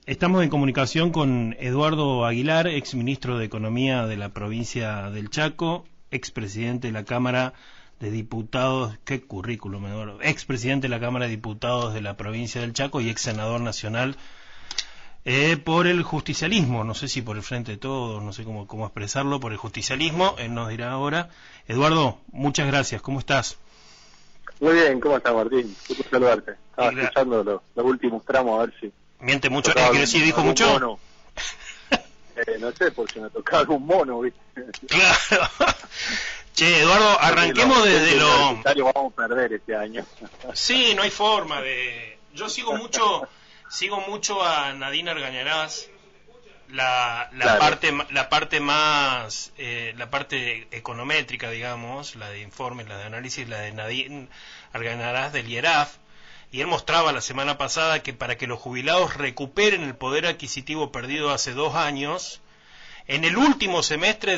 Estamos en comunicación con Eduardo Aguilar, ex ministro de Economía de la provincia del Chaco, ex presidente de la Cámara de Diputados, qué currículum, Eduardo, ex presidente de la Cámara de Diputados de la provincia del Chaco y ex senador nacional por el justicialismo, no sé si por el Frente de Todos, no sé cómo expresarlo, por el justicialismo, él nos dirá ahora. Eduardo, muchas gracias, ¿cómo estás? Muy bien, ¿cómo estás, Martín? Gusto saludarte. Estaba escuchando los últimos tramos a ver si... ¿Miente mucho? ¿Quiere decir, dijo mucho? Mono. No sé, porque me tocaba algún mono, ¿viste? Claro. Che, Eduardo, arranquemos desde lo... Vamos a perder este año. Sí, no hay forma de... Yo sigo mucho a Nadine Argañarás, Claro. la parte econométrica, digamos, la de informes, la de análisis, la de Nadine Argañarás del IERAF, y él mostraba la semana pasada que para que los jubilados recuperen el poder adquisitivo perdido hace 2 años, en el último semestre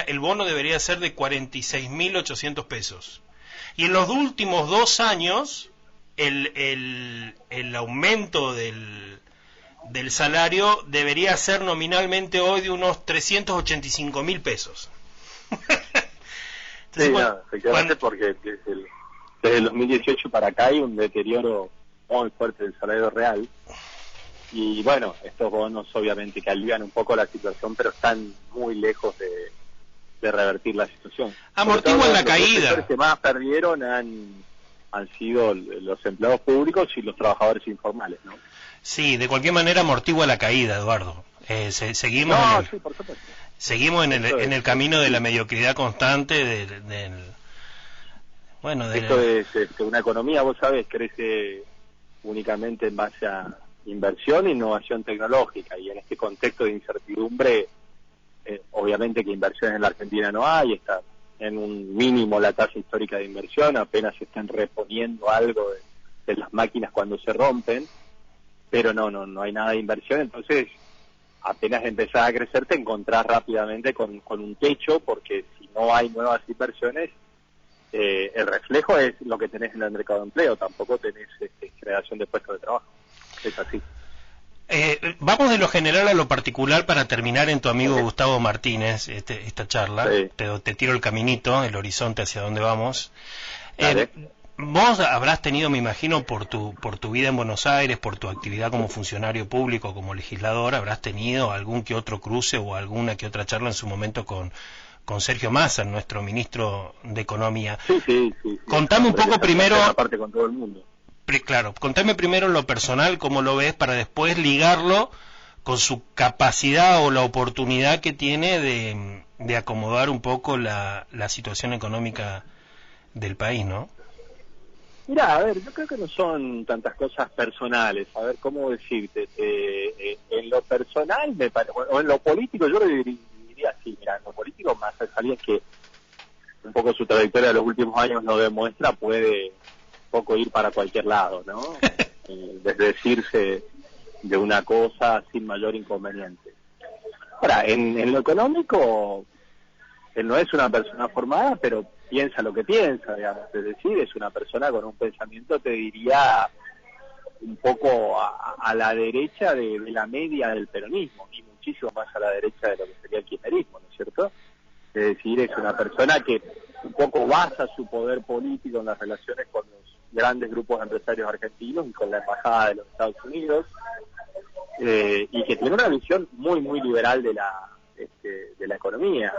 el bono debería ser de 46.800 pesos. Y en los últimos 2 años, el aumento del salario debería ser nominalmente hoy de unos 385.000 pesos. Entonces, sí, efectivamente, porque desde el 2018 para acá hay un deterioro muy fuerte del salario real. Y bueno, estos bonos obviamente que alivian un poco la situación, pero están muy lejos de revertir la situación. Amortiguan la caída. Los que más perdieron han sido los empleados públicos y los trabajadores informales, ¿no? Sí, de cualquier manera amortigua la caída, Eduardo. Seguimos seguimos en el camino de la mediocridad constante Esto es una economía, vos sabés, crece únicamente en base a inversión e innovación tecnológica, y en este contexto de incertidumbre, obviamente que inversiones en la Argentina no hay, está en un mínimo la tasa histórica de inversión, apenas se están reponiendo algo de las máquinas cuando se rompen, pero no hay nada de inversión. Entonces apenas empezás a crecer te encontrás rápidamente con un techo, porque si no hay nuevas inversiones, el reflejo es lo que tenés en el mercado de empleo, tampoco tenés creación de puestos de trabajo. Es así. Vamos de lo general a lo particular para terminar en tu amigo Gustavo Martínez esta charla. Sí. Te tiro el caminito, el horizonte hacia donde vamos. Dale. Vos habrás tenido, me imagino, por tu vida en Buenos Aires, por tu actividad como funcionario público, como legislador, habrás tenido algún que otro cruce o alguna que otra charla en su momento con Sergio Massa, nuestro ministro de Economía. Sí. Contame un poco primero... Aparte con todo el mundo. Claro, contame primero en lo personal cómo lo ves para después ligarlo con su capacidad o la oportunidad que tiene de acomodar un poco la situación económica del país, ¿no? Mirá, a ver, yo creo que no son tantas cosas personales. A ver, ¿cómo decirte? En lo personal, o en lo político, yo lo diría así. Mira, en lo político, más salía que un poco su trayectoria de los últimos años lo demuestra, puede un poco ir para cualquier lado, ¿no? Desdecirse de una cosa sin mayor inconveniente. Ahora, en lo económico, él no es una persona formada, pero piensa lo que piensa, digamos. Es decir, es una persona con un pensamiento, te diría, un poco a la derecha de la media del peronismo, y muchísimo más a la derecha de lo que sería el kirchnerismo, ¿no es cierto? Es decir, es una persona que un poco basa su poder político en las relaciones con los grandes grupos empresarios argentinos y con la embajada de los Estados Unidos, y que tiene una visión muy liberal de la economía.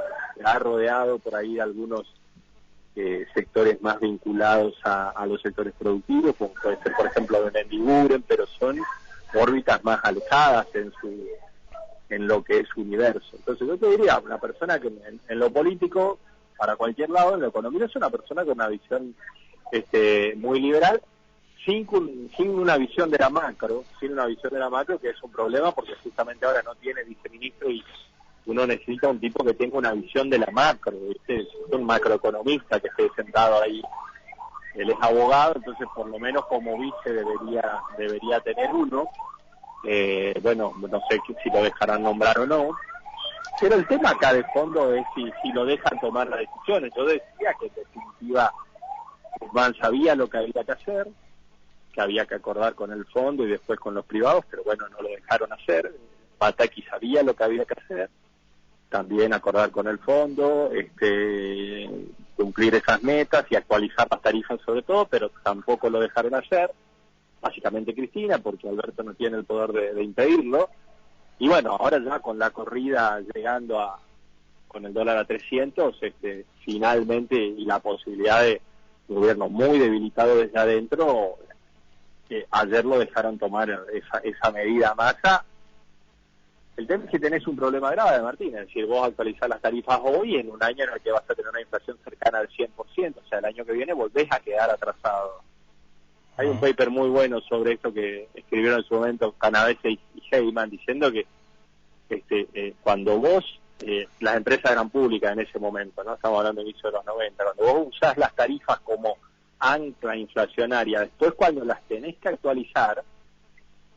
Ha rodeado por ahí algunos sectores más vinculados a los sectores productivos, como puede ser, por ejemplo, de Mendiguren, pero son órbitas más alejadas en lo que es su universo. Entonces yo te diría, una persona que en lo político, para cualquier lado, en lo económico, es una persona con una visión muy liberal, sin una visión de la macro, que es un problema, porque justamente ahora no tiene viceministro y uno necesita un tipo que tenga una visión de la macro, ¿viste? Un macroeconomista que esté sentado ahí. Él es abogado, entonces por lo menos como vice debería tener uno. Bueno, no sé si lo dejarán nombrar o no, pero el tema acá de fondo es si lo dejan tomar las decisiones. Yo decía que en definitiva Guzmán sabía lo que había que hacer, que había que acordar con el fondo y después con los privados, pero bueno, no lo dejaron hacer. lo que había que hacer, también acordar con el fondo, cumplir esas metas y actualizar las tarifas sobre todo, pero tampoco lo dejaron hacer, básicamente Cristina, porque Alberto no tiene el poder de impedirlo. Y bueno, ahora ya con la corrida llegando con el dólar a 300, finalmente, y la posibilidad de un gobierno muy debilitado desde adentro, ayer lo dejaron tomar esa medida a Massa. El tema es que tenés un problema grave, Martín, es decir, vos actualizás las tarifas hoy en un año en el que vas a tener una inflación cercana al 100%, o sea, el año que viene volvés a quedar atrasado. Hay un paper muy bueno sobre esto que escribieron en su momento Canavese y Heyman, diciendo que cuando vos, las empresas eran públicas en ese momento, no estamos hablando de inicio de los 90, cuando vos usás las tarifas como ancla inflacionaria, después cuando las tenés que actualizar,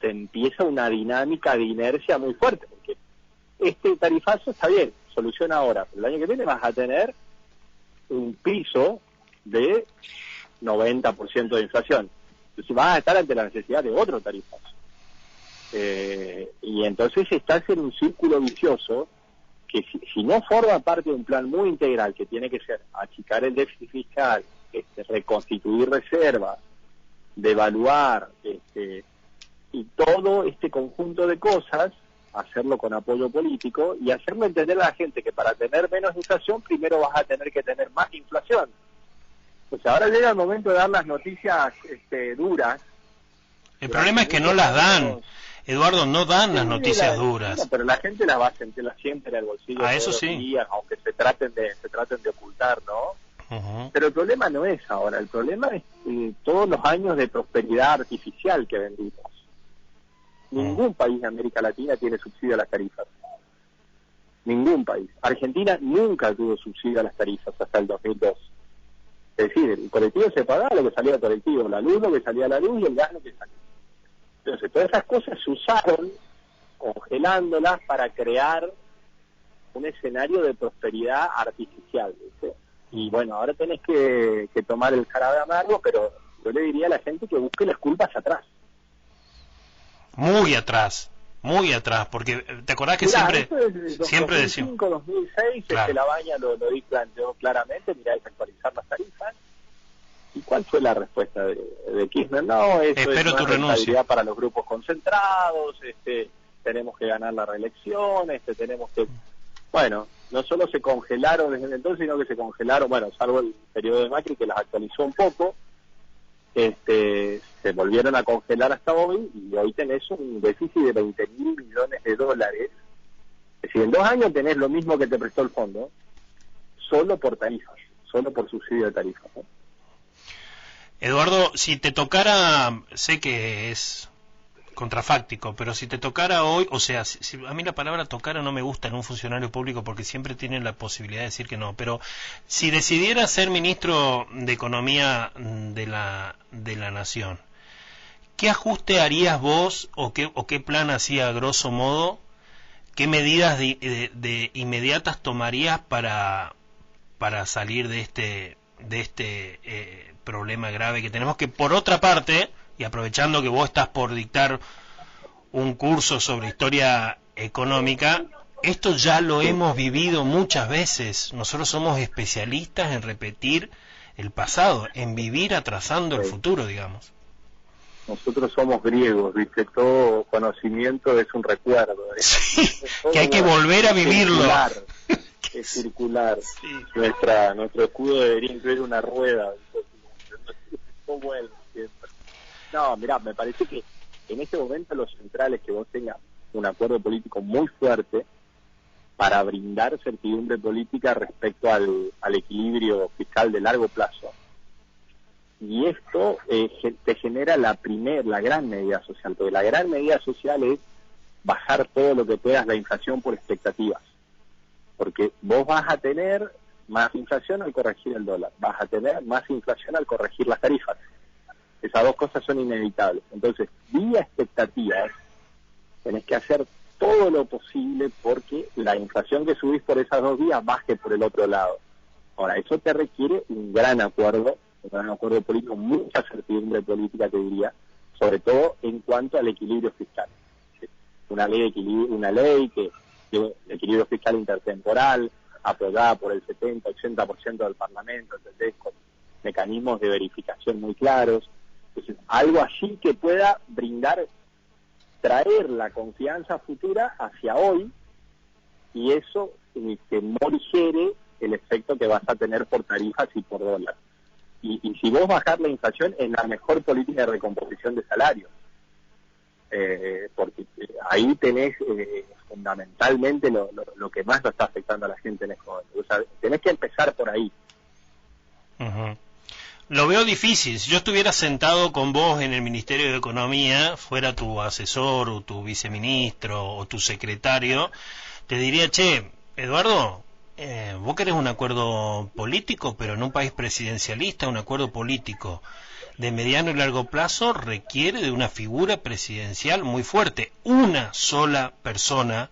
te empieza una dinámica de inercia muy fuerte, porque este tarifazo está bien, soluciona ahora, pero el año que viene vas a tener un piso de 90% de inflación. Entonces vas a estar ante la necesidad de otro tarifazo. Y entonces estás en un círculo vicioso que si no forma parte de un plan muy integral, que tiene que ser achicar el déficit fiscal, reconstituir reservas, devaluar, y todo este conjunto de cosas, hacerlo con apoyo político y hacerle entender a la gente que para tener menos inflación primero vas a tener que tener más inflación. Pues ahora llega el momento de dar las noticias duras. El problema es que no las dan, Eduardo, no dan las noticias duras. No, pero la gente las va a sentir, las siente en el bolsillo todos eso los sí. días, aunque se traten de ocultar, ¿no? Uh-huh. Pero el problema no es ahora, el problema es todos los años de prosperidad artificial que vendimos. Ningún país de América Latina tiene subsidio a las tarifas. Ningún país. Argentina nunca tuvo subsidio a las tarifas hasta el 2002. Es decir, el colectivo se pagaba lo que salía del colectivo, la luz lo que salía de la luz y el gas lo que salía. Entonces, todas esas cosas se usaron, congelándolas para crear un escenario de prosperidad artificial, ¿viste? Y bueno, ahora tenés que tomar el jarabe amargo, pero yo le diría a la gente que busque las culpas atrás. Muy atrás, porque te acordás que Mirá, siempre decimos 2005, 2006, claro. La Baña lo planteó claramente, mirá, hay que actualizar las tarifas. ¿Y cuál fue la respuesta de Kirchner? No, eso espero es tu una renuncia rentabilidad para los grupos concentrados, tenemos que ganar la reelección, tenemos que... Bueno, no solo se congelaron desde entonces, sino que se congelaron, bueno, salvo el periodo de Macri que las actualizó un poco, se volvieron a congelar hasta hoy y hoy tenés un déficit de 20.000 millones de dólares. Es decir, en 2 años tenés lo mismo que te prestó el fondo, solo por tarifas, solo por subsidio de tarifas, ¿no? Eduardo, si te tocara, sé que es contrafáctico, pero si te tocara hoy, o sea, a mí la palabra tocara no me gusta en un funcionario público porque siempre tienen la posibilidad de decir que no, pero si decidiera ser ministro de Economía de la Nación, ¿qué ajuste harías vos o qué plan hacía a grosso modo? ¿Qué medidas de inmediatas tomarías para salir de este problema grave que tenemos? Que por otra parte, y aprovechando que vos estás por dictar un curso sobre historia económica, esto ya lo hemos vivido muchas veces. Nosotros somos especialistas en repetir el pasado, en vivir atrasando el futuro, digamos. Nosotros somos griegos, ¿viste? Todo conocimiento es un recuerdo. Sí, que hay que volver a vivirlo. Es circular. Sí. Nuestro escudo debería incluir una rueda. No, mirá, me parece que en este momento lo central es que vos tengas un acuerdo político muy fuerte para brindar certidumbre política respecto al equilibrio fiscal de largo plazo. Y esto te genera la gran medida social, porque la gran medida social es bajar todo lo que puedas la inflación por expectativas, porque vos vas a tener más inflación al corregir el dólar, vas a tener más inflación al corregir las tarifas. Esas dos cosas son inevitables. Entonces, vía expectativas, tenés que hacer todo lo posible porque la inflación que subís por esas dos vías baje por el otro lado. Ahora, eso te requiere un gran acuerdo político, mucha certidumbre política, te diría, sobre todo en cuanto al equilibrio fiscal. Una ley que de equilibrio fiscal intertemporal, aprobada por el 70-80% del Parlamento, ¿entendés? Con mecanismos de verificación muy claros. Entonces, algo así que pueda traer la confianza futura hacia hoy, y eso que morigere el efecto que vas a tener por tarifas y por dólar. Y si vos bajar la inflación, es la mejor política de recomposición de salarios. Porque ahí tenés fundamentalmente lo que más lo está afectando a la gente en este momento. O sea, tenés que empezar por ahí. Uh-huh. Lo veo difícil. Si yo estuviera sentado con vos en el Ministerio de Economía, fuera tu asesor o tu viceministro o tu secretario, te diría, che, Eduardo, vos querés un acuerdo político, pero en un país presidencialista, un acuerdo político de mediano y largo plazo requiere de una figura presidencial muy fuerte, una sola persona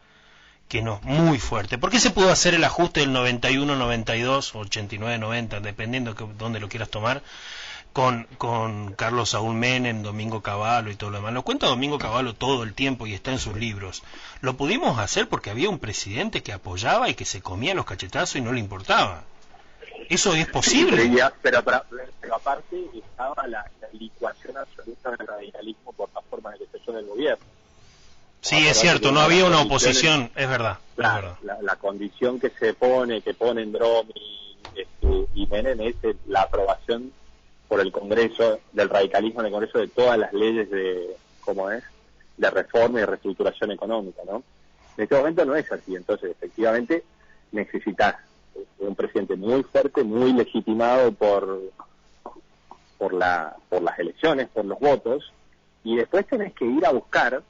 que no, muy fuerte. ¿Por qué se pudo hacer el ajuste del 91, 92, 89, 90, dependiendo de dónde lo quieras tomar, con Carlos Saúl Menem, Domingo Cavallo y todo lo demás? Lo cuenta Domingo Cavallo todo el tiempo y está en sus libros. Lo pudimos hacer porque había un presidente que apoyaba y que se comía los cachetazos y no le importaba. ¿Eso es posible? Sí, pero aparte estaba la licuación absoluta del radicalismo por la forma de elección del gobierno. Sí, es cierto, no había una oposición, es verdad. La condición que ponen Dromi y Menem es la aprobación por el Congreso del radicalismo en el Congreso de todas las leyes de reforma y reestructuración económica, ¿no? En este momento no es así, entonces efectivamente necesitas un presidente muy fuerte, muy legitimado por las elecciones, por los votos, y después tenés que ir a buscar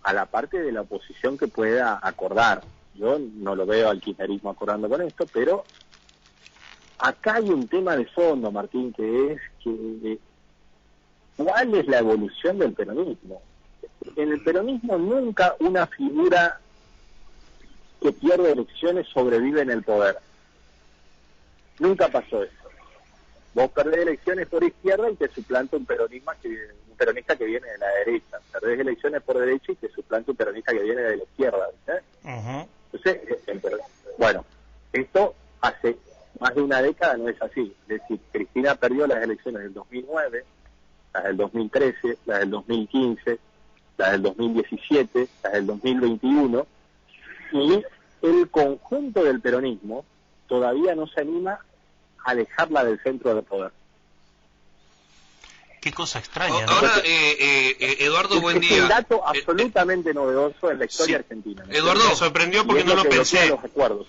a la parte de la oposición que pueda acordar. Yo no lo veo al kirchnerismo acordando con esto, pero acá hay un tema de fondo, Martín, que es ¿cuál es la evolución del peronismo? En el peronismo nunca una figura que pierde elecciones sobrevive en el poder. Nunca pasó eso. Vos perdés elecciones por izquierda y te suplanta un peronista que viene de la derecha. Perdés elecciones por derecha y te suplanta un peronista que viene de la izquierda, ¿viste? Uh-huh. Entonces, bueno, esto hace más de una década no es así. Es decir, Cristina perdió las elecciones del 2009, las del 2013, las del 2015, las del 2017, las del 2021, y el conjunto del peronismo todavía no se anima a dejarla del centro del poder. Qué cosa extraña, ¿no? Ahora, Eduardo, buen día. Es un dato absolutamente novedoso en la historia argentina, ¿no? Eduardo, me sorprendió porque no lo pensé.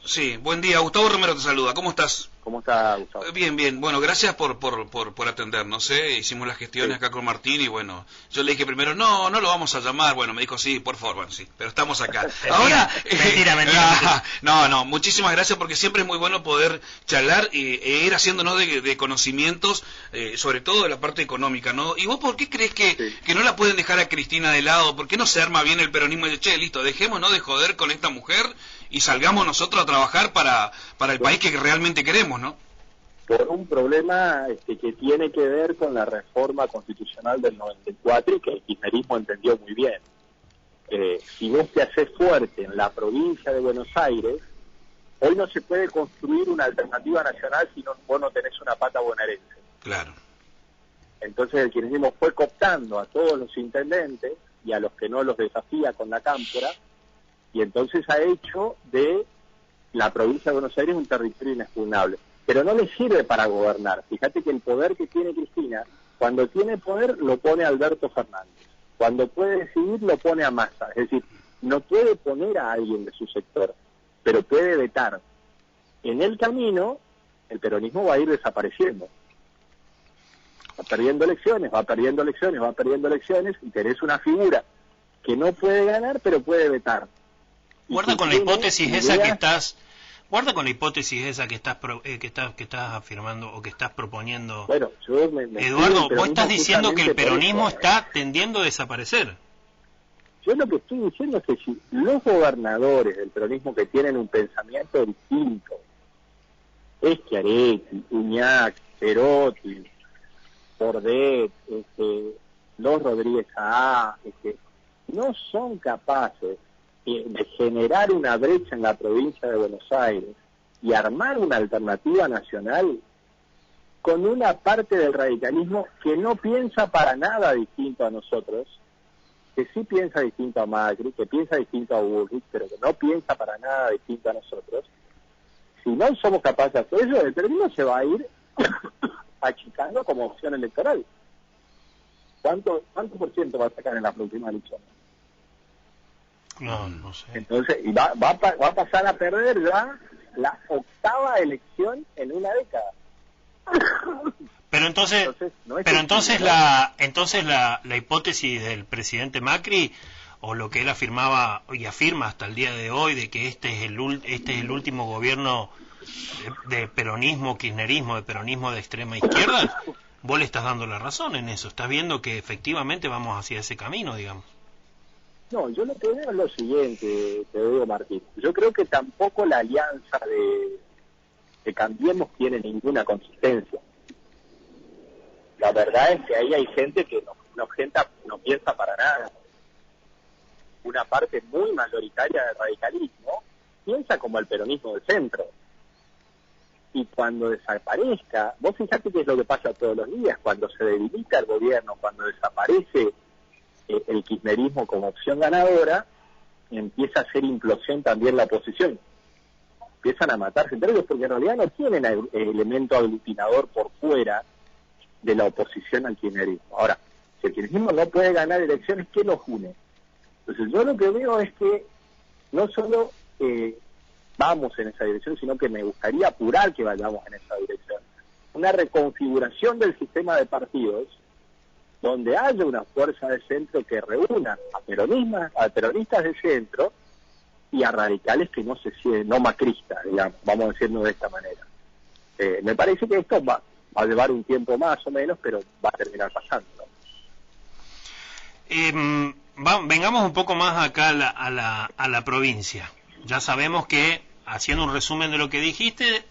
Sí, buen día. Gustavo Romero te saluda. ¿Cómo estás? ¿Cómo está, Gustavo? Bien. Bueno, gracias por atendernos, ¿eh? Hicimos las gestiones acá con Martín y bueno, yo le dije primero, no lo vamos a llamar. Bueno, me dijo, sí, por favor, bueno, sí, pero estamos acá. Ahora, mentira. No, muchísimas gracias porque siempre es muy bueno poder charlar e ir haciéndonos de conocimientos, sobre todo de la parte económica, ¿no? ¿Y vos por qué crees que no la pueden dejar a Cristina de lado? ¿Por qué no se arma bien el peronismo y dice, che, listo, dejémonos de joder con esta mujer y salgamos nosotros a trabajar para el país que realmente queremos, ¿no? Por un problema que tiene que ver con la reforma constitucional del 94 y que el kirchnerismo entendió muy bien. Si vos te haces fuerte en la provincia de Buenos Aires, hoy no se puede construir una alternativa nacional si vos no tenés una pata bonaerense. Claro. Entonces el kirchnerismo fue cooptando a todos los intendentes y a los que no los desafía con la cámpora, y entonces ha hecho de la provincia de Buenos Aires un territorio inexpugnable. Pero no le sirve para gobernar. Fíjate que el poder que tiene Cristina, cuando tiene poder lo pone a Alberto Fernández, cuando puede decidir lo pone a Massa. Es decir, no puede poner a alguien de su sector, pero puede vetar. En el camino, el peronismo va a ir desapareciendo. Va perdiendo elecciones, y tenés una figura que no puede ganar, pero puede vetar. Guarda con la hipótesis esa que estás afirmando o que estás proponiendo. Bueno, Eduardo, vos estás diciendo que el peronismo está tendiendo a desaparecer. Yo lo que estoy diciendo es que si los gobernadores del peronismo que tienen un pensamiento distinto, Schiaretti, Uñac, Perotti, Bordet, los Rodríguez A, no son capaces de generar una brecha en la provincia de Buenos Aires y armar una alternativa nacional con una parte del radicalismo que no piensa para nada distinto a nosotros, que sí piensa distinto a Macri, que piensa distinto a Bullrich, pero que no piensa para nada distinto a nosotros. Si no somos capaces de hacer eso, el peronismo se va a ir achicando como opción electoral. ¿Cuánto por ciento va a sacar en la próxima elección? No sé. Entonces, y va a pasar a perder ya la 8ª elección en una década. Pero entonces la hipótesis del presidente Macri, o lo que él afirmaba y afirma hasta el día de hoy, de que este es el último gobierno de peronismo, kirchnerismo, de peronismo de extrema izquierda, vos le estás dando la razón en eso, estás viendo que efectivamente vamos hacia ese camino, digamos. No, yo lo que veo es lo siguiente, te digo, Martín. Yo creo que tampoco la alianza de Cambiemos tiene ninguna consistencia. La verdad es que ahí hay gente que no piensa para nada. Una parte muy mayoritaria del radicalismo piensa como el peronismo del centro. Y cuando desaparezca, vos fijate que es lo que pasa todos los días, cuando se debilita el gobierno, cuando desaparece el kirchnerismo como opción ganadora, empieza a hacer implosión también la oposición. Empiezan a matarse entre ellos porque en realidad no tienen elemento aglutinador por fuera de la oposición al kirchnerismo. Ahora, si el kirchnerismo no puede ganar elecciones, ¿qué los une? Entonces yo lo que veo es que no solo vamos en esa dirección, sino que me gustaría apurar que vayamos en esa dirección. Una reconfiguración del sistema de partidos donde haya una fuerza de centro que reúna a peronistas de centro y a radicales que no macristas, digamos, vamos a decirlo de esta manera. Me parece que esto va a llevar un tiempo más o menos, pero va a terminar pasando. Vengamos un poco más acá a la provincia. Ya sabemos que, haciendo un resumen de lo que dijiste,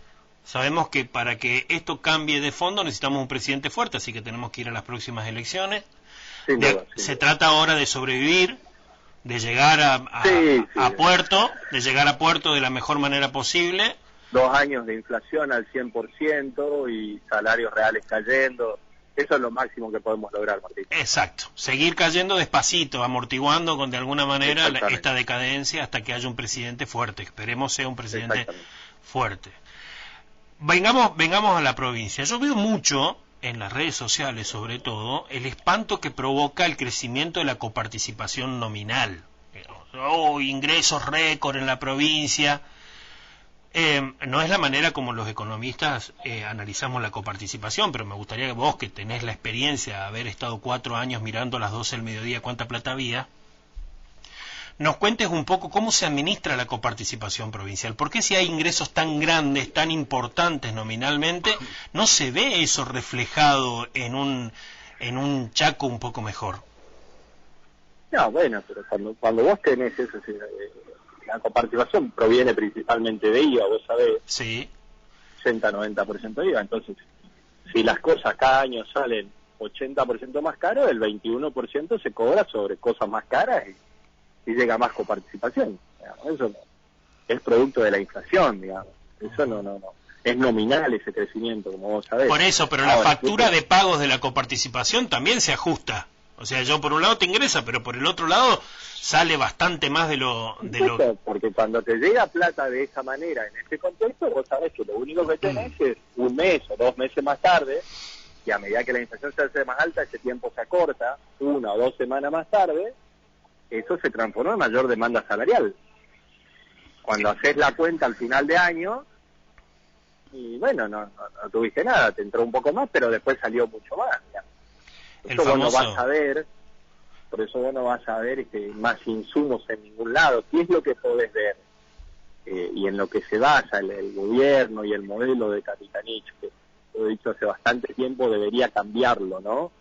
sabemos que para que esto cambie de fondo necesitamos un presidente fuerte, así que tenemos que ir a las próximas elecciones. Se trata ahora de sobrevivir, de llegar a puerto de la mejor manera posible. 2 años de inflación al 100% y salarios reales cayendo. Eso es lo máximo que podemos lograr, Martín. Exacto. Seguir cayendo despacito, amortiguando de alguna manera esta decadencia hasta que haya un presidente fuerte. Esperemos sea un presidente fuerte. Vengamos a la provincia. Yo veo mucho en las redes sociales, sobre todo, el espanto que provoca el crecimiento de la coparticipación nominal. Ingresos récord en la provincia. No es la manera como los economistas analizamos la coparticipación, pero me gustaría que vos, que tenés la experiencia de haber estado 4 años mirando a las 12 del mediodía cuánta plata había, nos cuentes un poco cómo se administra la coparticipación provincial. ¿Por qué si hay ingresos tan grandes, tan importantes nominalmente, no se ve eso reflejado en un Chaco un poco mejor? No, bueno, pero cuando vos tenés eso, la coparticipación proviene principalmente de IVA, vos sabés. Sí. 80-90% de IVA. Entonces, si las cosas cada año salen 80% más caras, el 21% se cobra sobre cosas más caras y llega más coparticipación. Eso es producto de la inflación, digamos. Eso no. Es nominal ese crecimiento, como vos sabés. Por eso, pero la factura de pagos de la coparticipación también se ajusta. O sea, yo por un lado te ingresa, pero por el otro lado sale bastante más de lo... Porque cuando te llega plata de esa manera, en este contexto, vos sabés que lo único que tenés es 1 mes o 2 meses más tarde, y a medida que la inflación se hace más alta, ese tiempo se acorta, 1 o 2 semanas más tarde, eso se transformó en mayor demanda salarial. Cuando haces la cuenta al final de año, y bueno, no tuviste nada, te entró un poco más, pero después salió mucho más, digamos. Por eso vos no vas a ver más insumos en ningún lado. ¿Qué es lo que podés ver? Y en lo que se basa el gobierno y el modelo de Capitanich, que lo he dicho hace bastante tiempo, debería cambiarlo, ¿no?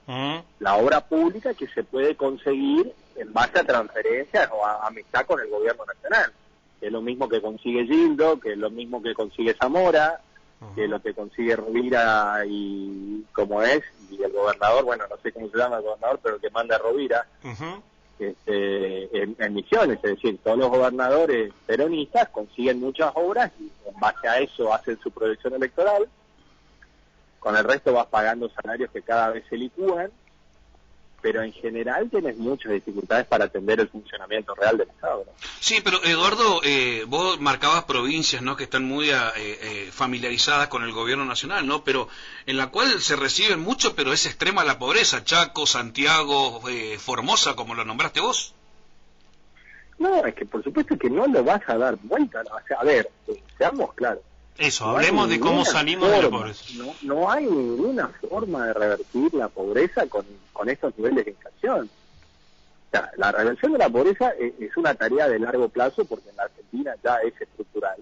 La obra pública que se puede conseguir en base a transferencias o a amistad con el gobierno nacional, que es lo mismo que consigue Gildo, que es lo mismo que consigue Zamora, que es lo que consigue Rovira y el gobernador, bueno, no sé cómo se llama el gobernador, pero el que manda a Rovira, en Misiones, es decir, todos los gobernadores peronistas consiguen muchas obras y en base a eso hacen su proyección electoral, con el resto vas pagando salarios que cada vez se licúan, pero en general tienes muchas dificultades para atender el funcionamiento real del Estado, ¿no? Sí, pero Eduardo, vos marcabas provincias, ¿no?, que están muy familiarizadas con el gobierno nacional, ¿no?, pero en la cual se reciben mucho, pero es extrema la pobreza. Chaco, Santiago, Formosa, como lo nombraste vos. No, es que por supuesto que no lo vas a dar vuelta, ¿no? O sea, a ver, seamos claros. Eso, No hablemos de cómo salimos de la pobreza. No hay ninguna forma de revertir la pobreza con estos niveles de inflación. O sea, la reversión de la pobreza es una tarea de largo plazo porque en la Argentina ya es estructural.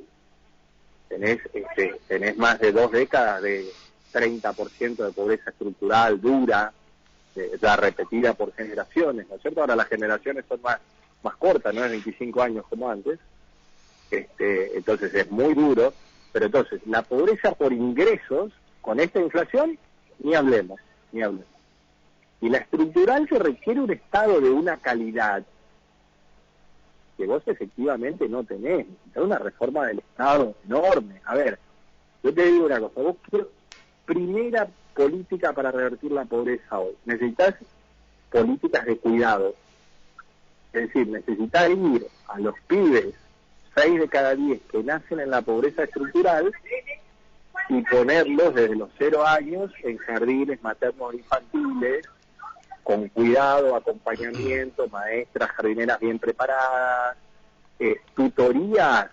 Tenés más de 2 décadas de 30% de pobreza estructural dura, ya repetida por generaciones, ¿no es cierto? Ahora las generaciones son más cortas, no es 25 años como antes. Entonces es muy duro. Pero entonces, la pobreza por ingresos, con esta inflación, ni hablemos. Y la estructural que requiere un Estado de una calidad que vos efectivamente no tenés. Necesitas una reforma del Estado enorme. A ver, yo te digo una cosa, vos primera política para revertir la pobreza hoy, necesitas políticas de cuidado. Es decir, necesitas ir a los pibes 6 de cada 10 que nacen en la pobreza estructural y ponerlos desde los 0 años en jardines maternos infantiles, con cuidado, acompañamiento, maestras, jardineras bien preparadas, tutorías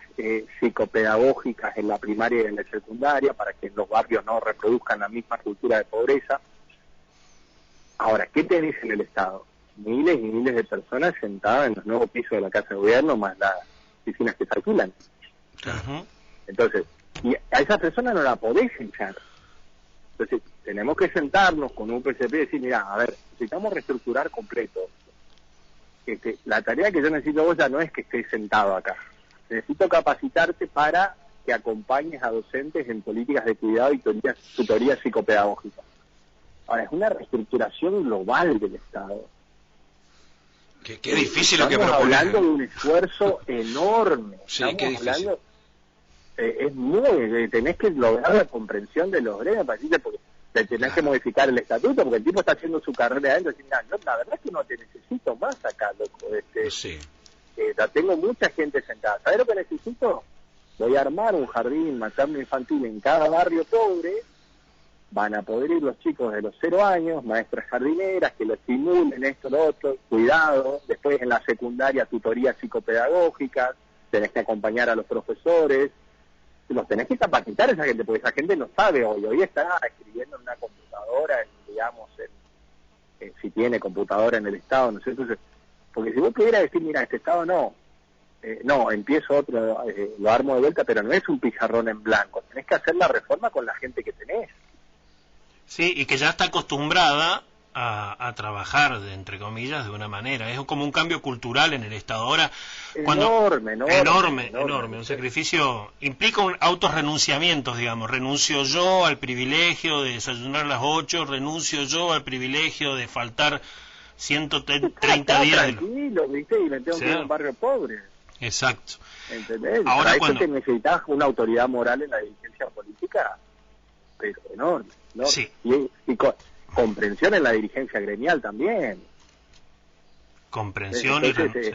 psicopedagógicas en la primaria y en la secundaria para que en los barrios no reproduzcan la misma cultura de pobreza. Ahora, ¿qué tenés en el Estado? Miles y miles de personas sentadas en los nuevos pisos de la Casa de Gobierno, más las oficinas que se alquilan. Ajá. Entonces, y a esa persona no la podés echar. Entonces, tenemos que sentarnos con un PCP y decir, mira, a ver, necesitamos reestructurar completo. La tarea que yo necesito vos ya no es que estés sentado acá. Necesito capacitarte para que acompañes a docentes en políticas de cuidado y tutorías psicopedagógicas. Ahora, es una reestructuración global del Estado. Qué difícil lo que propones. Estamos hablando de un esfuerzo enorme. Sí, qué difícil. Tenés que lograr la comprensión de los gremios, porque te tenés que modificar el estatuto, porque el tipo está haciendo su carrera adentro y dice, mira, la verdad es que no te necesito más acá, loco. Sí. Ya tengo mucha gente sentada. ¿Sabés lo que necesito? Voy a armar un jardín materno infantil en cada barrio pobre. Van a poder ir los chicos de los 0 años, maestras jardineras, que lo estimulen, esto, lo otro, cuidado. Después en la secundaria, tutorías psicopedagógicas, tenés que acompañar a los profesores, los tenés que capacitar a esa gente, porque esa gente no sabe hoy está escribiendo en una computadora, si tiene computadora en el Estado, ¿no sé? Entonces, porque si vos pudieras decir, mira, este Estado no, empiezo otro, lo armo de vuelta, pero no es un pizarrón en blanco, tenés que hacer la reforma con la gente que tenés. Sí, y que ya está acostumbrada a trabajar, entre comillas, de una manera. Es como un cambio cultural en el Estado. Ahora, enorme. Un sacrificio implica autos renunciamientos, digamos. Renuncio yo al privilegio de desayunar a las 8, renuncio yo al privilegio de faltar 130 días. Tranquilo, ¿viste? Y me tengo que ir a un barrio pobre. Exacto. ¿Entendés? Ahora que necesitas una autoridad moral en la dirigencia política, pero enorme. ¿No? Sí. Y comprensión en la dirigencia gremial también. Comprensión. Entonces,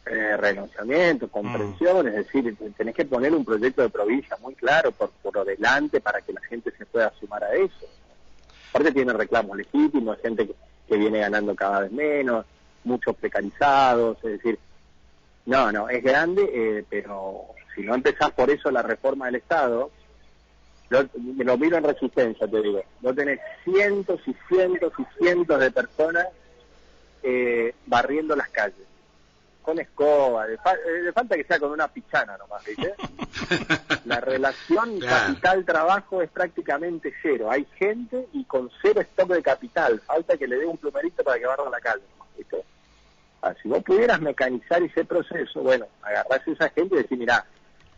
renunciamiento, comprensión, es decir, tenés que poner un proyecto de provincia muy claro por delante para que la gente se pueda sumar a eso. Aparte tiene reclamos legítimos, gente que viene ganando cada vez menos, muchos precarizados, es decir, no, es grande, pero si no empezás por eso la reforma del Estado, lo miro en Resistencia, te digo, no tenés cientos y cientos y cientos de personas barriendo las calles, con escoba, le falta que sea con una pichana nomás, ¿viste? La relación capital-trabajo es prácticamente cero, hay gente y con 0 stock de capital, falta que le dé un plumerito para que barra la calle, ¿viste? Si vos pudieras mecanizar ese proceso, bueno, agarrás a esa gente y decís, mirá,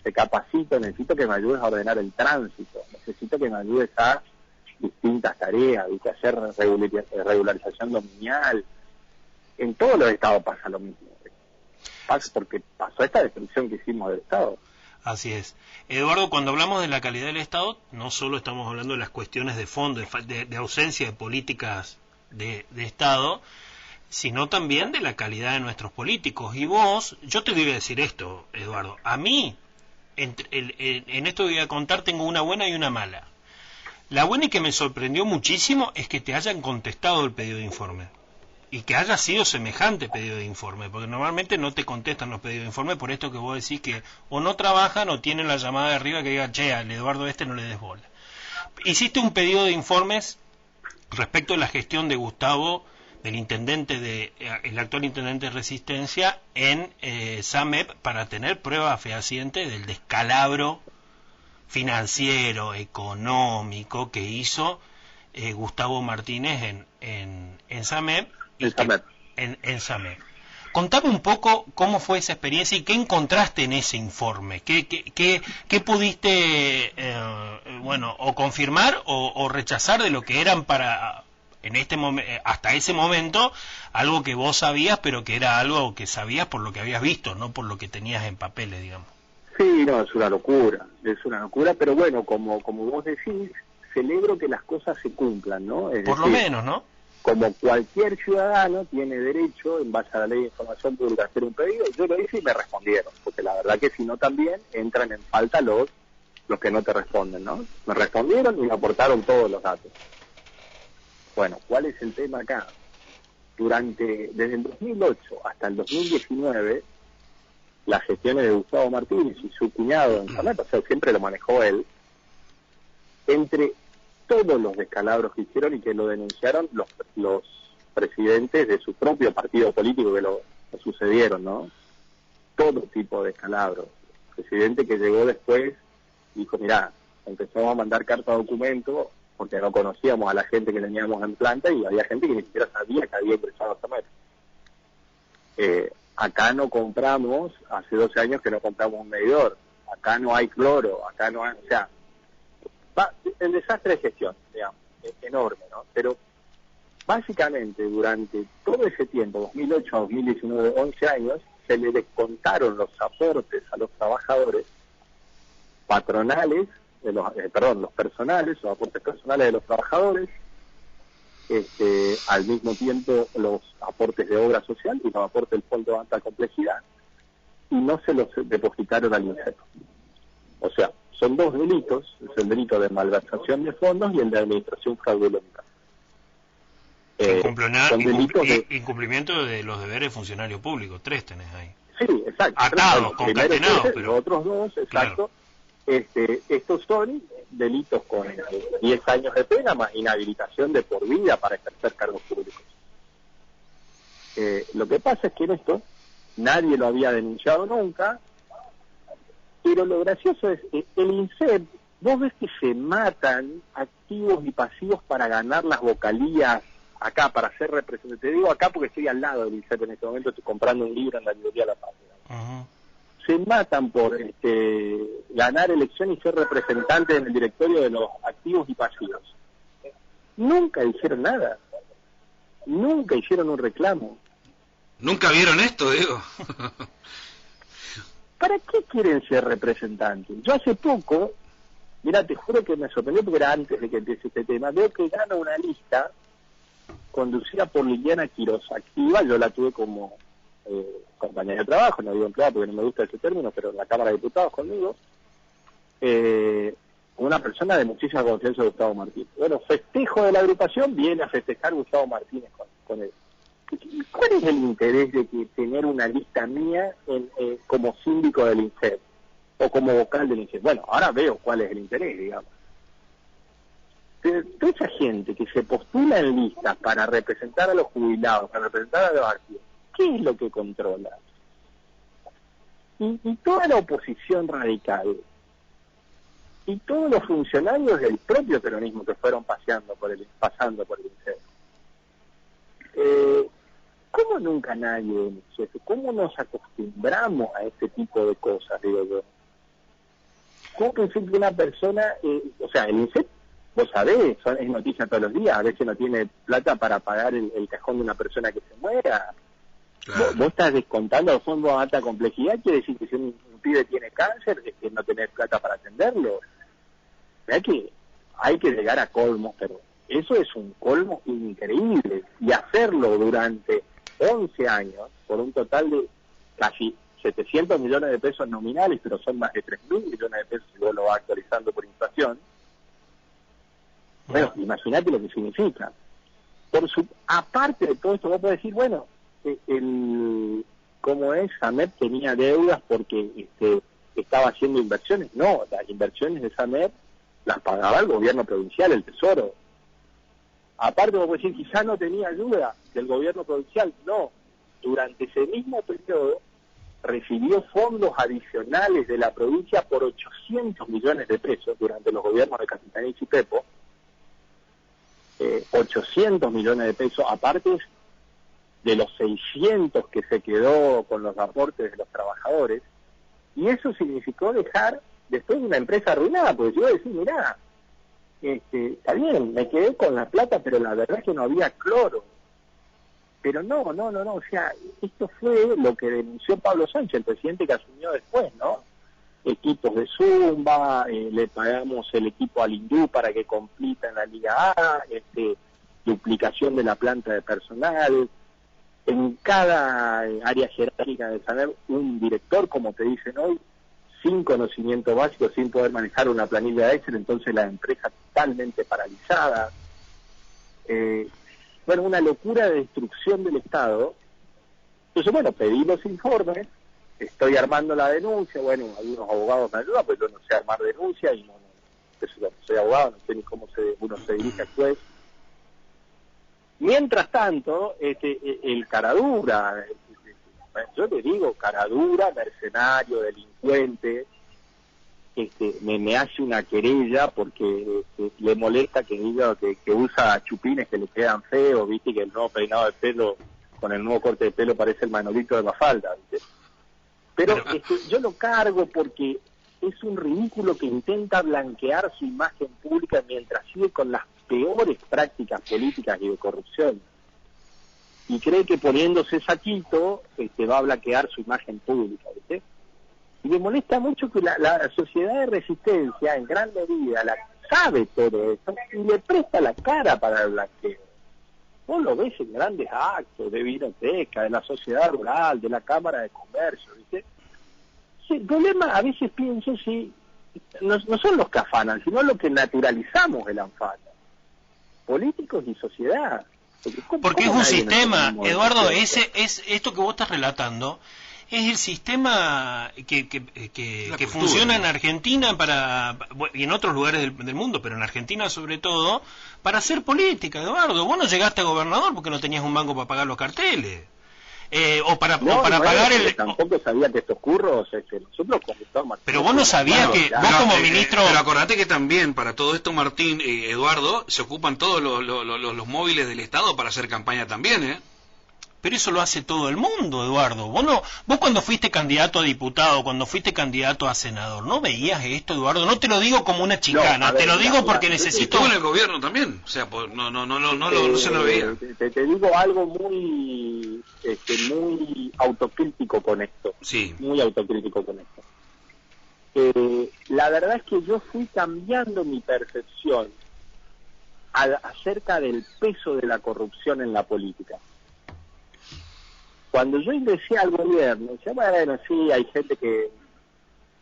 te capacito, necesito que me ayudes a ordenar el tránsito, necesito que me ayudes a distintas tareas, ¿viste? Hacer regularización dominial, en todos los estados pasa lo mismo. Pasa porque pasó esta destrucción que hicimos del Estado. Así es. Eduardo, cuando hablamos de la calidad del Estado, no solo estamos hablando de las cuestiones de fondo, de ausencia de políticas de Estado, sino también de la calidad de nuestros políticos. Y vos, yo te voy a decir esto, Eduardo, a mí, en esto que voy a contar, tengo una buena y una mala. La buena y que me sorprendió muchísimo es que te hayan contestado el pedido de informe. Y que haya sido semejante pedido de informe, porque normalmente no te contestan los pedidos de informe, por esto que vos decís que o no trabajan o tienen la llamada de arriba que diga, che, al Eduardo no le des bola. Hiciste un pedido de informes respecto a la gestión de Gustavo, del intendente el actual intendente de Resistencia, en SAMEP, para tener prueba fehaciente del descalabro financiero, económico que hizo Gustavo Martínez en SAMEP. En SAMEP. Contame un poco cómo fue esa experiencia y qué encontraste en ese informe. ¿Qué pudiste, o confirmar o rechazar de lo que eran para en este hasta ese momento algo que vos sabías, pero que era algo que sabías por lo que habías visto, no por lo que tenías en papeles, digamos? Sí, no, es una locura, pero bueno, como vos decís, celebro que las cosas se cumplan, ¿no? Por lo menos, ¿no? Como cualquier ciudadano tiene derecho, en base a la ley de información pública, a hacer un pedido. Yo lo hice y me respondieron, porque la verdad que si no también entran en falta los que no te responden, ¿no? Me respondieron y me aportaron todos los datos. Bueno, ¿cuál es el tema acá? Desde el 2008 hasta el 2019, las gestiones de Gustavo Martínez y su cuñado en SAMEP, o sea, siempre lo manejó él, entre todos los descalabros que hicieron y que lo denunciaron los presidentes de su propio partido político que lo sucedieron, ¿no? Todo tipo de descalabros. El presidente que llegó después dijo, mirá, empezamos a mandar carta documento porque no conocíamos a la gente que teníamos en planta y había gente que ni siquiera sabía que había ingresado a SAMEP. Acá no compramos, hace 12 años que no compramos un medidor, acá no hay cloro, acá no hay, o sea, el desastre de gestión, digamos, es enorme, ¿no? Pero básicamente durante todo ese tiempo, 2008 a 2019, 11 años, se le descontaron los aportes a los trabajadores patronales, los personales, los aportes personales de los trabajadores, al mismo tiempo los aportes de obra social y los aportes del Fondo de Alta Complejidad, y no se los depositaron al INSEP. O sea, son dos delitos, es el delito de malversación de fondos y el de administración fraudulenta. Incumplimiento de los deberes de funcionario público, 3 tenés ahí. Sí, exacto. Atados, concatenados, pero... Los otros 2, exacto. Claro. Estos son delitos con 10 años de pena más inhabilitación de por vida para ejercer cargos públicos. Lo que pasa es que en esto nadie lo había denunciado nunca, pero lo gracioso es el INSEP, vos ves que se matan activos y pasivos para ganar las vocalías acá, para ser representante. Te digo acá porque estoy al lado del INSEP en este momento, estoy comprando un libro en la librería La Patria. Uh-huh. Se matan por ganar elecciones y ser representantes en el directorio de los activos y pasivos. Nunca hicieron nada. Nunca hicieron un reclamo. ¿Nunca vieron esto, Diego? ¿Para qué quieren ser representantes? Yo hace poco, mira, te juro que me sorprendió porque era antes de que empiece este tema, veo que gana una lista conducida por Liliana Quiroz Activa. Yo la tuve como compañera de trabajo, no digo empleada porque no me gusta ese término, pero en la Cámara de Diputados conmigo, una persona de muchísima confianza de Gustavo Martínez. Bueno, festejo de la agrupación, viene a festejar Gustavo Martínez con él. ¿Cuál es el interés de tener una lista mía como síndico del INSEP o como vocal del INSEP? Bueno, ahora veo cuál es el interés, digamos. Pero toda esa gente que se postula en listas para representar a los jubilados, para representar a los activos, ¿qué es lo que controla? Y toda la oposición radical y todos los funcionarios del propio peronismo que fueron pasando por el INSEP. ¿Cómo nunca nadie denunció eso? ¿Cómo nos acostumbramos a este tipo de cosas, digo yo? ¿Cómo pensé que una persona, o sea, el INSEP, vos sabés, es noticia todos los días, a veces no tiene plata para pagar el cajón de una persona que se muera, Claro. Vos estás descontando los fondos de alta complejidad, quiere decir que si un pibe tiene cáncer, es que no tenés plata para atenderlo. ¿Verdad que hay que llegar a colmos? Pero eso es un colmo increíble. Y hacerlo durante 11 años, por un total de casi 700 millones de pesos nominales, pero son más de 3.000 millones de pesos si vos lo vas actualizando por inflación. Bueno, imagínate lo que significa. Aparte de todo esto, vos podés decir, bueno, ¿cómo es? SAMEP tenía deudas porque estaba haciendo inversiones. No, las inversiones de SAMEP las pagaba el gobierno provincial, el Tesoro. Aparte, vos podés decir, quizá no tenía ayuda del gobierno provincial. No, durante ese mismo periodo recibió fondos adicionales de la provincia por 800 millones de pesos durante los gobiernos de Capitanich y Pepo. 800 millones de pesos, aparte de los 600 que se quedó con los aportes de los trabajadores, y eso significó dejar después una empresa arruinada, porque yo iba a decir, mirá, está bien, me quedé con la plata, pero la verdad es que no había cloro. Pero no, o sea, esto fue lo que denunció Pablo Sánchez, el presidente que asumió después, ¿no? Equipos de Zumba, le pagamos el equipo al Hindú para que completa en la Liga A, duplicación de la planta de personal, en cada área jerárquica de SAMEP un director, como te dicen hoy, sin conocimiento básico, sin poder manejar una planilla de Excel, entonces la empresa totalmente paralizada. Bueno, una locura de destrucción del Estado. Entonces, bueno, pedí los informes, estoy armando la denuncia, bueno, algunos abogados me ayudan, pues yo no sé armar denuncia y no soy abogado, no sé ni cómo uno se dirige al juez. Mientras tanto, el caradura, yo le digo caradura, mercenario, delincuente, me hace una querella porque le molesta que diga que usa chupines que le quedan feos, viste, que el nuevo peinado de pelo con el nuevo corte de pelo parece el Manolito de Mafalda, ¿viste? Pero yo lo cargo porque es un ridículo que intenta blanquear su imagen pública mientras sigue con las peores prácticas políticas y de corrupción. Y cree que poniéndose saquito va a blanquear su imagen pública, ¿viste? Y me molesta mucho que la sociedad de resistencia, en gran medida, sabe todo esto y le presta la cara para el blanqueo. Vos lo ves en grandes actos de biblioteca, de la sociedad rural, de la Cámara de Comercio, ¿viste? Sí, el problema, a veces pienso, no son los que afanan, sino los que naturalizamos el afán. Políticos y sociedad. Porque es un sistema, Eduardo, esto que vos estás relatando, es el sistema que funciona en Argentina y en otros lugares del mundo, pero en Argentina sobre todo, para hacer política, Eduardo. Vos no llegaste a gobernador porque no tenías un banco para pagar los carteles. O para pagar el... Tampoco sabía que estos curros, nosotros conquistamos... Pero vos no sabías que vos como ministro... Pero acordate que también para todo esto, Martín, Eduardo, se ocupan todos los móviles del Estado para hacer campaña también, ¿eh? Pero eso lo hace todo el mundo, Eduardo. Vos cuando fuiste candidato a diputado, cuando fuiste candidato a senador, ¿no veías esto, Eduardo? No te lo digo como una chicana, te lo digo porque necesito... Estuvo en el gobierno también, o sea, no se lo veía. Te digo algo muy autocrítico con esto. Sí. Muy autocrítico con esto. La verdad es que yo fui cambiando mi percepción acerca del peso de la corrupción en la política. Cuando yo ingresé al gobierno, decía, bueno, sí, hay gente que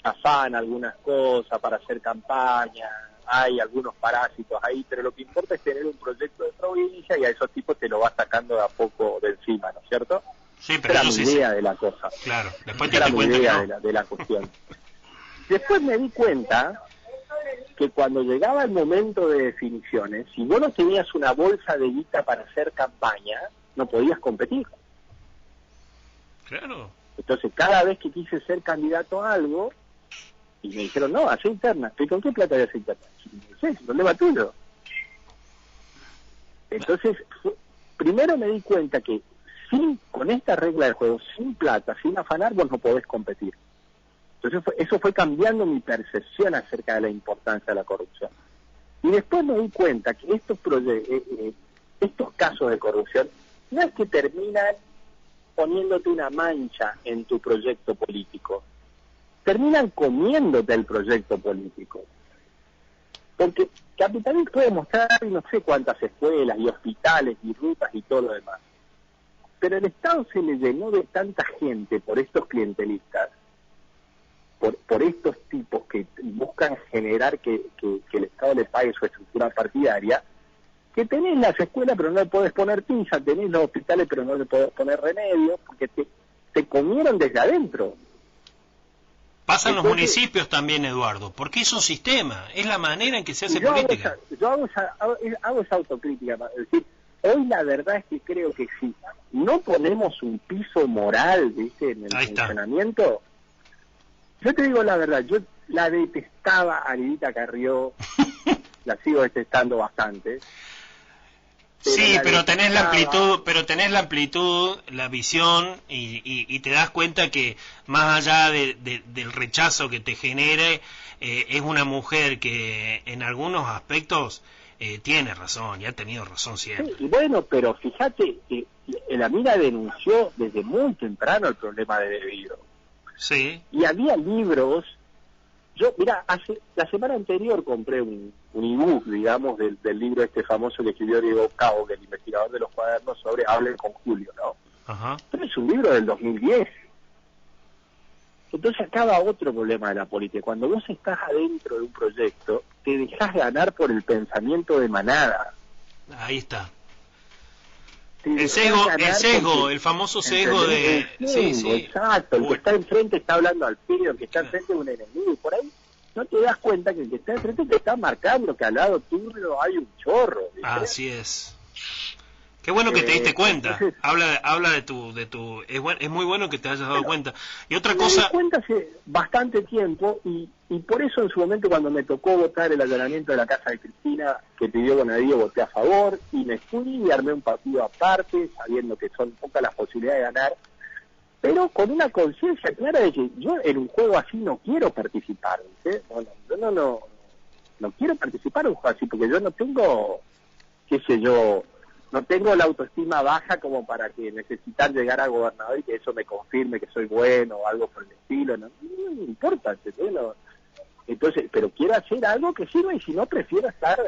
afana algunas cosas para hacer campaña, hay algunos parásitos ahí, pero lo que importa es tener un proyecto de provincia y a esos tipos te lo vas sacando de a poco de encima, ¿no es cierto? Sí, pero era mi idea de la cosa. Claro, después era mi idea de la cuestión. Después me di cuenta que cuando llegaba el momento de definiciones, si vos no tenías una bolsa de guita para hacer campaña, no podías competir. Claro. Entonces, cada vez que quise ser candidato a algo, y me dijeron, no, hace interna. ¿Y con qué plata voy a hacer interna? No sé, es un problema tuyo. Entonces, primero me di cuenta que con esta regla del juego, sin plata, sin afanar, vos no podés competir. Entonces, eso fue cambiando mi percepción acerca de la importancia de la corrupción. Y después me di cuenta que estos casos de corrupción no es que terminan poniéndote una mancha en tu proyecto político, terminan comiéndote el proyecto político. Porque Capitalismo puede mostrar no sé cuántas escuelas y hospitales y rutas y todo lo demás. Pero el Estado se le llenó de tanta gente por estos clientelistas, por estos tipos que buscan generar que el Estado le pague su estructura partidaria, que tenés las escuelas pero no le podés poner pinza, tenés los hospitales pero no le podés poner remedio, porque te comieron desde adentro. Pasa en los municipios también, Eduardo, porque es un sistema, es la manera en que se hace política. Yo hago esa autocrítica, es decir, hoy la verdad es que creo que si no ponemos un piso moral, ¿viste?, en el funcionamiento, yo te digo la verdad, yo la detestaba a Lidita Carrió, la sigo detestando bastante. Sí, pero tenés la amplitud, la visión y te das cuenta que más allá del rechazo que te genere, es una mujer que en algunos aspectos tiene razón y ha tenido razón siempre. Sí, y bueno, pero fíjate que la mina denunció desde muy temprano el problema de Debido. Sí. Y había libros. Yo, mira, la semana anterior compré un ebook, digamos, del libro este famoso que escribió Diego Cabo, del investigador de los cuadernos, sobre Hablen con Julio, ¿no? Ajá. Pero es un libro del 2010. Entonces acaba otro problema de la política. Cuando vos estás adentro de un proyecto, te dejás ganar por el pensamiento de manada. Ahí está. El sesgo, el famoso sesgo de... Sí, exacto, el que está enfrente está hablando al pedo, el que está enfrente es un enemigo, y por ahí no te das cuenta que el que está enfrente te está marcando que al lado tuyo hay un chorro, ¿viste? Así es. Qué bueno que te diste cuenta. Entonces, habla de tu es muy bueno que te hayas dado cuenta. Y otra cosa... Me di cuenta hace bastante tiempo y por eso en su momento cuando me tocó votar el allanamiento de la casa de Cristina que pidió Bonadío, voté a favor y me fui y armé un partido aparte sabiendo que son pocas las posibilidades de ganar, pero con una conciencia clara de que yo en un juego así no quiero participar, ¿sí? Yo no quiero participar en un juego así porque yo no tengo, qué sé yo, no tengo la autoestima baja como para que necesitar llegar a gobernador y que eso me confirme que soy bueno o algo por el estilo, no me importa, ¿no? Entonces, pero quiero hacer algo que sirva y si no prefiero estar,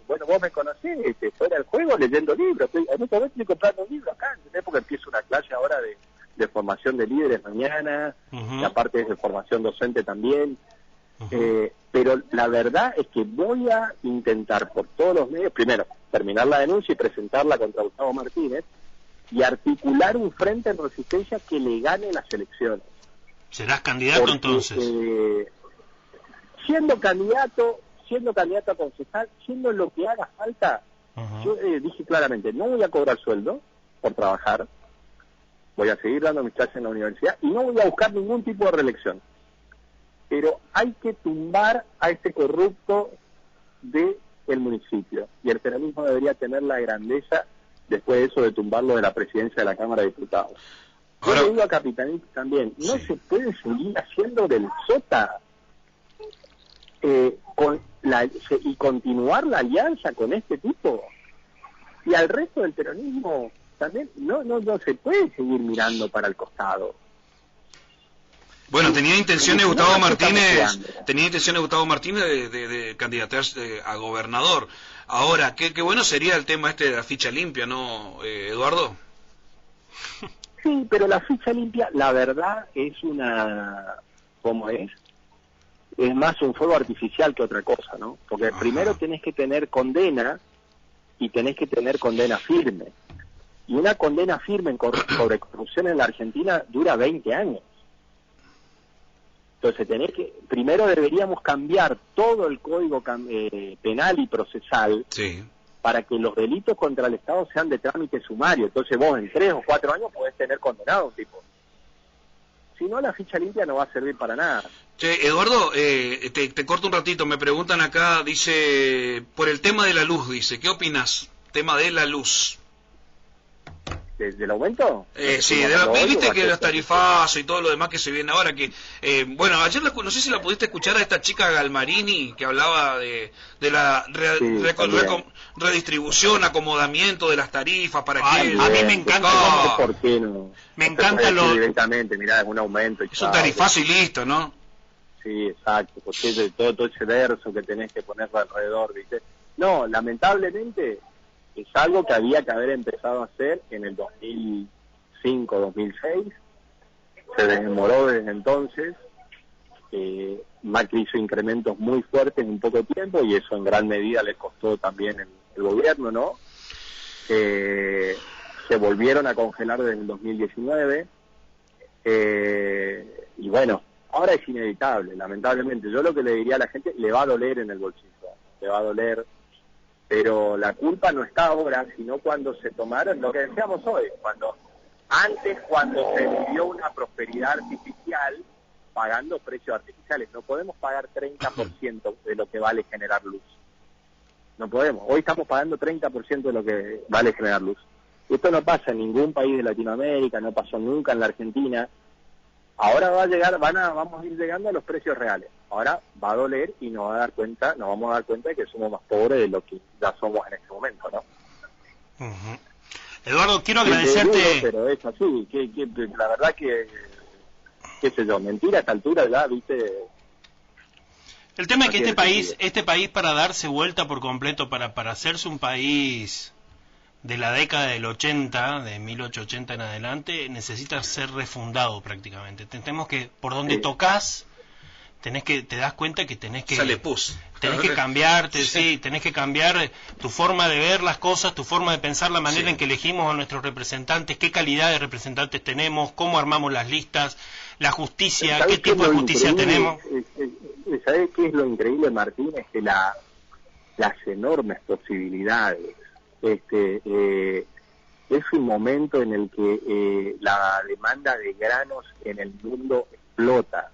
bueno, vos me conocés, fuera del juego leyendo libros, en este momento estoy comprando un libro acá, ¿entendés? Porque empiezo una clase ahora de formación de líderes mañana, y aparte es de formación docente también, pero la verdad es que voy a intentar por todos los medios, primero, terminar la denuncia y presentarla contra Gustavo Martínez y articular un frente en resistencia que le gane las elecciones. ¿Serás candidato? Porque, entonces? Siendo candidato a concejal, siendo lo que haga falta, yo dije claramente, no voy a cobrar sueldo por trabajar, voy a seguir dando mis clases en la universidad y no voy a buscar ningún tipo de reelección. Pero hay que tumbar a este corrupto del municipio. Y el peronismo debería tener la grandeza, después de eso, de tumbarlo de la presidencia de la Cámara de Diputados. Yo le digo a Capitanich también, no se puede seguir haciendo del sota y continuar la alianza con este tipo. Y al resto del peronismo también no se puede seguir mirando para el costado. Bueno, tenía intenciones Gustavo Martínez de candidatarse a gobernador. Ahora, qué bueno sería el tema este de la ficha limpia, ¿no, Eduardo? Sí, pero la ficha limpia, la verdad, es ¿cómo es? Es más un fuego artificial que otra cosa, ¿no? Porque primero tenés que tener condena y tenés que tener condena firme. Y una condena firme sobre corrupción en la Argentina dura 20 años. Entonces primero deberíamos cambiar todo el código penal y procesal para que los delitos contra el Estado sean de trámite sumario. Entonces vos en 3 o 4 años podés tener condenado a un tipo. Si no, la ficha limpia no va a servir para nada. Che, Eduardo, te corto un ratito, me preguntan acá, dice, por el tema de la luz, dice, ¿qué opinas? Tema de la luz. ¿Del aumento? Sí, viste que los tarifazos y todo lo demás que se viene ahora, que bueno, ayer no sé si la pudiste escuchar a esta chica Galmarini que hablaba de la redistribución, acomodamiento de las tarifas para que... A mí me encanta ¿por qué no? Me encanta lo... directamente, mirá, es un aumento. Es un tarifazo y listo, ¿no? Sí, exacto, porque es todo ese verso que tenés que ponerlo alrededor, ¿viste? No, lamentablemente... es algo que había que haber empezado a hacer en el 2005, 2006, se demoró desde entonces, Macri hizo incrementos muy fuertes en poco tiempo y eso en gran medida le costó también el gobierno, ¿no? Se volvieron a congelar desde el 2019 y bueno, ahora es inevitable, lamentablemente. Yo lo que le diría a la gente, le va a doler en el bolsillo, le va a doler. Pero la culpa no está ahora, sino cuando se tomaron, lo que decíamos hoy, cuando se vivió una prosperidad artificial pagando precios artificiales. No podemos pagar 30% de lo que vale generar luz. No podemos. Hoy estamos pagando 30% de lo que vale generar luz. Esto no pasa en ningún país de Latinoamérica, no pasó nunca en la Argentina. Ahora vamos a ir llegando a los precios reales. Ahora va a doler y nos vamos a dar cuenta de que somos más pobres de lo que ya somos en este momento, ¿no? Uh-huh. Eduardo, quiero agradecerte... Pero es así, la verdad que, qué sé yo, mentira a esta altura ya, viste... El tema es que este país para darse vuelta por completo, para hacerse un país de la década del 80, de 1880 en adelante, necesita ser refundado prácticamente. Tenemos que, por donde tocas, te das cuenta que tenés que cambiarte, tenés que cambiar tu forma de ver las cosas, tu forma de pensar, la manera en que elegimos a nuestros representantes, qué calidad de representantes tenemos, cómo armamos las listas, la justicia, qué tipo de justicia tenemos. ¿Sabés qué es lo increíble, Martín? Es que las enormes posibilidades. Es un momento en el que la demanda de granos en el mundo explota.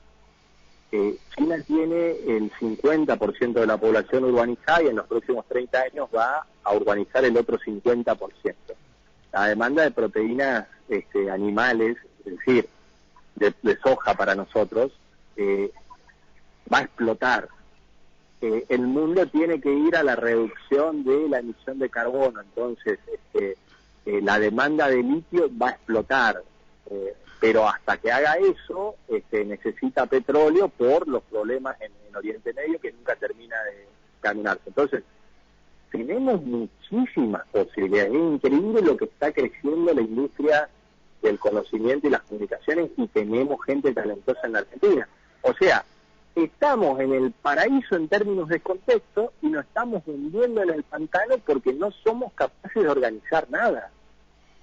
China tiene el 50% de la población urbanizada y en los próximos 30 años va a urbanizar el otro 50%. La demanda de proteínas animales, es decir, de soja para nosotros, va a explotar. El mundo tiene que ir a la reducción de la emisión de carbono, entonces la demanda de litio va a explotar, pero hasta que haga eso necesita petróleo por los problemas en Oriente Medio que nunca termina de caminarse. Entonces, tenemos muchísimas posibilidades, es increíble lo que está creciendo la industria del conocimiento y las comunicaciones y tenemos gente talentosa en la Argentina. O sea, estamos en el paraíso en términos de contexto y nos estamos hundiendo en el pantano porque no somos capaces de organizar nada.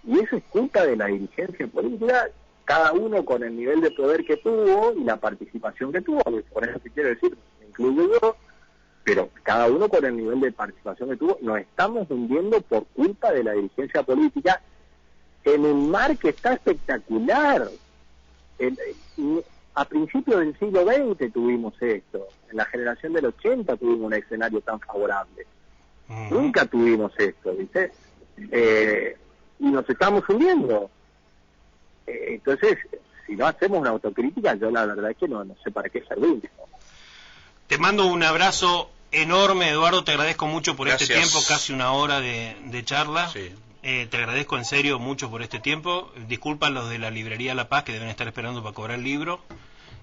Y eso es culpa de la dirigencia política, cada uno con el nivel de poder que tuvo y la participación que tuvo. Por eso te quiero decir, me incluyo yo, pero cada uno con el nivel de participación que tuvo, nos estamos hundiendo por culpa de la dirigencia política en un mar que está espectacular. A principios del siglo XX tuvimos esto, en la generación del 80 tuvimos un escenario tan favorable. Nunca tuvimos esto, ¿viste? Y nos estamos hundiendo. Entonces, si no hacemos una autocrítica, yo la verdad es que no sé para qué servir. Te mando un abrazo enorme, Eduardo, te agradezco mucho por este tiempo, casi una hora de charla. Sí. Te agradezco en serio mucho por este tiempo. Disculpa los de la librería La Paz que deben estar esperando para cobrar el libro.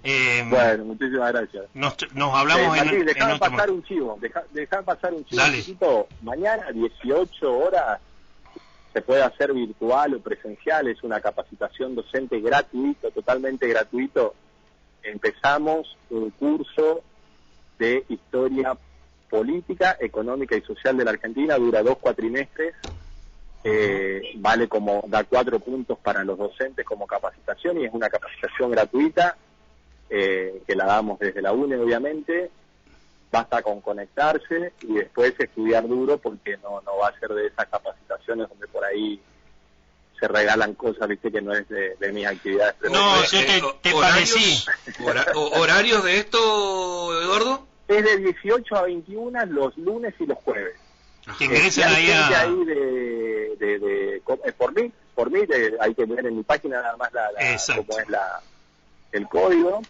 Bueno, muchísimas gracias. Nos hablamos Martín, dejá pasar un chivo. Dejá pasar un chivo. Dale. Mañana a 18 horas se puede hacer virtual o presencial. Es una capacitación docente gratuito, totalmente gratuito. Empezamos un curso de historia política, económica y social de la Argentina. Dura 2 cuatrimestres. Da 4 puntos para los docentes como capacitación y es una capacitación gratuita que la damos desde la UNE, obviamente. Basta con conectarse y después estudiar duro, porque no va a ser de esas capacitaciones donde por ahí se regalan cosas, viste, que no es de mis actividades. No, yo te parecí. ¿Horarios de esto, Eduardo? Es de 18 a 21 los lunes y los jueves. Que ingresen ahí por mí, por mí, hay que ver en mi página nada más cómo es el código.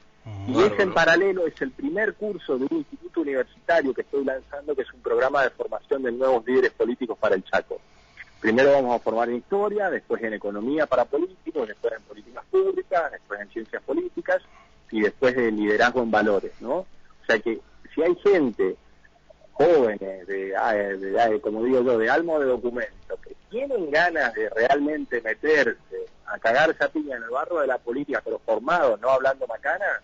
Y ese en paralelo es el primer curso de un instituto universitario que estoy lanzando, que es un programa de formación de nuevos líderes políticos para el Chaco. Primero vamos a formar en historia, después en economía para políticos, después en políticas públicas, después en ciencias políticas y después de liderazgo en valores, ¿no? O sea que si hay gente, jóvenes, como digo yo, de alma de documento, que tienen ganas de realmente meterse a cagarse a piña en el barro de la política, pero formados, no hablando macana,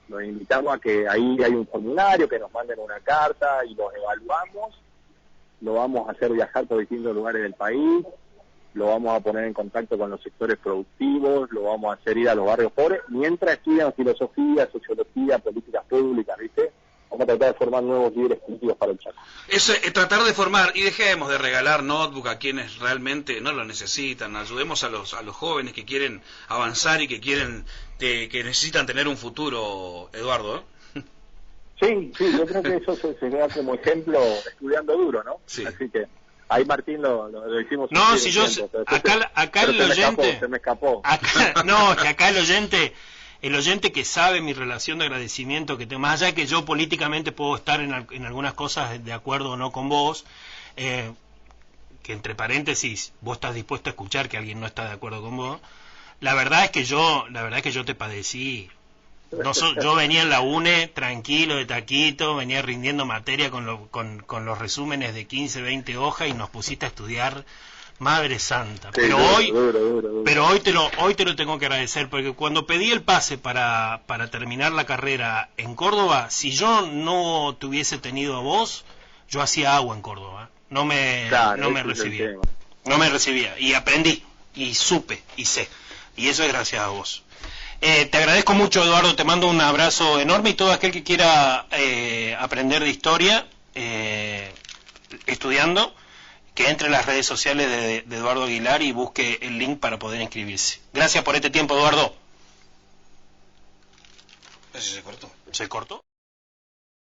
los invitamos a que ahí hay un formulario, que nos manden una carta y los evaluamos. Lo vamos a hacer viajar por distintos lugares del país, lo vamos a poner en contacto con los sectores productivos, lo vamos a hacer ir a los barrios pobres, mientras estudian filosofía, sociología, políticas públicas, ¿viste? Vamos a tratar de formar nuevos líderes políticos para el Chaco. Eso es tratar de formar, y dejemos de regalar notebook a quienes realmente no lo necesitan. Ayudemos a los jóvenes que quieren avanzar y que necesitan tener un futuro, Eduardo, ¿eh? Sí, yo creo que eso se da como ejemplo estudiando duro, ¿no? Sí. Así que ahí Martín lo hicimos. No, si yo acá el oyente se me escapó. No, que acá el oyente que sabe mi relación de agradecimiento que tengo, más allá que yo políticamente puedo estar en algunas cosas de acuerdo o no con vos, que entre paréntesis vos estás dispuesto a escuchar que alguien no está de acuerdo con vos. La verdad es que yo te padecí. Yo venía en la UNE tranquilo, de taquito, venía rindiendo materia con los resúmenes de 15, 20 hojas y nos pusiste a estudiar, Madre Santa. Sí, pero duro. hoy te lo tengo que agradecer, porque cuando pedí el pase para terminar la carrera en Córdoba, si yo no te hubiese tenido a vos, yo hacía agua en Córdoba. No me recibía. Y aprendí, y supe, y sé. Y eso es gracias a vos. Te agradezco mucho, Eduardo, te mando un abrazo enorme, y todo aquel que quiera aprender de historia estudiando, que entre en las redes sociales de Eduardo Aguilar y busque el link para poder inscribirse. Gracias por este tiempo, Eduardo. ¿Se cortó? ¿Se cortó?